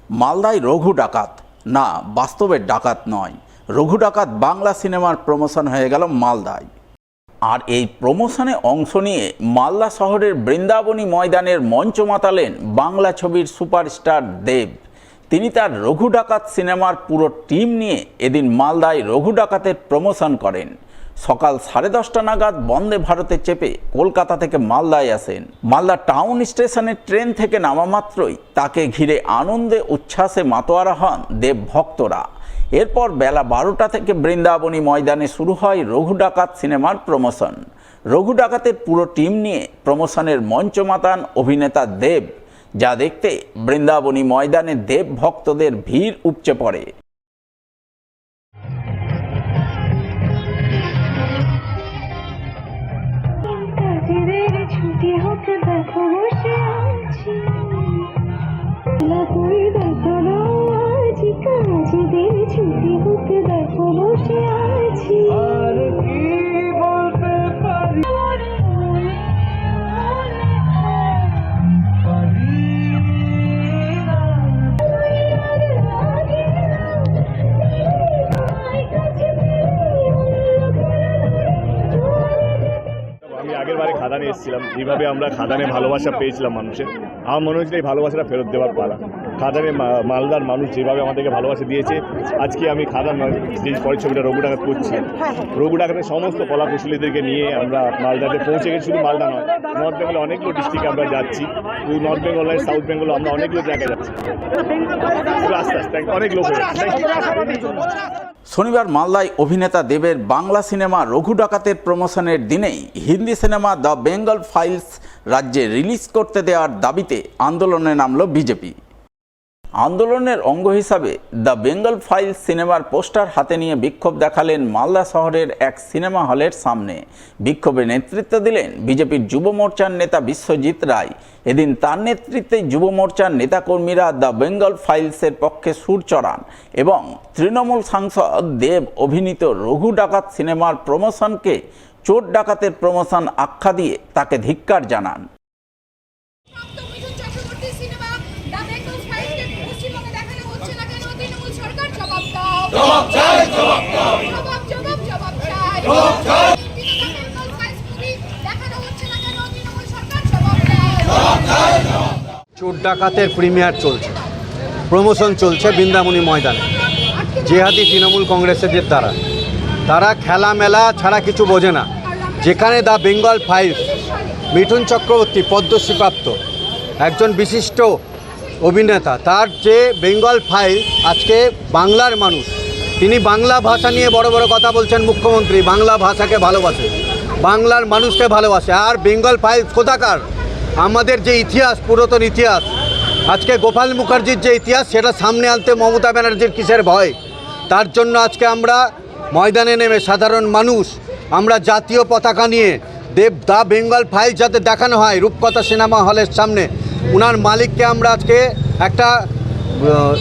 মালদায় রঘু ডাকাত না, বাস্তবের ডাকাত নয়। রঘু ডাকাত বাংলা সিনেমার প্রমোশন হয়ে গেল মালদায়। আর এই প্রমোশনে অংশ নিয়ে মালদা শহরের বৃন্দাবনী ময়দানের মঞ্চ মাতালেন বাংলা ছবির সুপারস্টার দেব। তিনি তার রঘু ডাকাত সিনেমার পুরো টিম নিয়ে এদিন মালদায় রঘু ডাকাতের প্রমোশন করেন। সকাল 10:30 নাগাদ বন্দে ভারতে চেপে কলকাতা থেকে মালদায় আসেন। মালদা টাউন স্টেশনে ট্রেন থেকে নামা মাত্রই তাকে ঘিরে আনন্দে উচ্ছ্বাসে মাতোয়ারা হন দেব ভক্তরা। এরপর বেলা 12টা থেকে বৃন্দাবনী ময়দানে শুরু হয় রঘু ডাকাত সিনেমার প্রমোশন। রঘু ডাকাতের পুরো টিম নিয়ে প্রমোশনের মঞ্চ মাতান অভিনেতা দেব, যা দেখতে বৃন্দাবনী ময়দানে দেব ভক্তদের ভিড় উপচে পড়ে। আমি আগের বারে খাদানে এসেছিলাম, যেভাবে আমরা খাদানে ভালোবাসা পেয়েছিলাম মানুষের, আমার মনে হচ্ছে এই ভালোবাসাটা ফেরত দেওয়ার পালা। খাদানে মালদার মানুষ যেভাবে আমাদেরকে ভালোবাসা দিয়েছে, আজকে আমি খাদান যে পরের ছবিটা রঘু ডাকাত করছি, রঘু ডাকাতের সমস্ত কলা কুশলীদেরকে নিয়ে আমরা মালদাতে পৌঁছে গেছি। শুধু মালদা নয়, নর্থ বেঙ্গলে অনেকগুলো ডিস্ট্রিক্টে আমরা যাচ্ছি। শুধু নর্থ বেঙ্গল নয়, সাউথ বেঙ্গল আমরা অনেকগুলো জায়গায় যাচ্ছি। আস্তে আস্তে অনেক লোক হয়ে যাচ্ছে। শনিবার মালদায় অভিনেতা দেবের বাংলা সিনেমা রঘু ডাকাতের প্রমোশনের দিনেই Hindi cinema the Bengal files রাজ্যে রিলিজ করতে দেওয়ার দাবিতে আন্দোলনে নামল বিজেপি। আন্দোলনের অঙ্গ হিসাবে দ্য বেঙ্গল ফাইলস সিনেমার পোস্টার হাতে নিয়ে বিক্ষোভ দেখালেন মালদা শহরের এক সিনেমা হলের সামনে। বিক্ষোভে নেতৃত্ব দিলেন বিজেপির যুব মোর্চার নেতা বিশ্বজিৎ রায়। এদিন তার নেতৃত্বে যুব মোর্চার নেতাকর্মীরা দ্য বেঙ্গল ফাইলসের পক্ষে সুর চড়ান এবং তৃণমূল সাংসদ দেব অভিনীত রঘু ডাকাত সিনেমার প্রমোশনকে চোর ডাকাতের প্রমোশন আখ্যা দিয়ে তাকে ধিক্কার জানান। চোর ডাকাতের প্রিমিয়ার চলছে, প্রমোশন চলছে বৃন্দাবনী ময়দানে। জেহাদি তৃণমূল কংগ্রেসের দ্বারা তারা খেলা মেলা ছাড়া কিছু বোঝে না। যেখানে দ্য বেঙ্গল ফাইলস, মিঠুন চক্রবর্তী পদ্মশ্রীপ্রাপ্ত একজন বিশিষ্ট অভিনেতা, তার যে বেঙ্গল ফাইলস, আজকে বাংলার মানুষ, তিনি বাংলা ভাষা নিয়ে বড় বড় কথা বলছেন। মুখ্যমন্ত্রী বাংলা ভাষাকে ভালোবাসে, বাংলার মানুষকে ভালোবাসে। আর বেঙ্গল ফাইলস কোথাকার? আমাদের যে ইতিহাস, পুরাতন ইতিহাস, আজকে গোপাল মুখার্জির যে ইতিহাস, সেটা সামনে আনতে মমতা ব্যানার্জির কিসের ভয়? তার জন্য আজকে আমরা ময়দানে নেমে সাধারণ মানুষ, আমরা জাতীয় পতাকা নিয়ে দ্য বেঙ্গল ফাইলস যাতে দেখানো হয় রূপকথা সিনেমা হলের সামনে, ওনার মালিককে আমরা আজকে একটা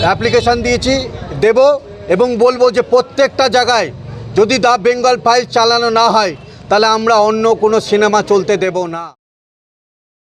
অ্যাপ্লিকেশান দিয়েছি, দেব এবং বলবো যে প্রত্যেকটা জায়গায় যদি দ্য বেঙ্গল ফাইলস চালানো না হয়, তাহলে আমরা অন্য কোনো সিনেমা চলতে দেব না।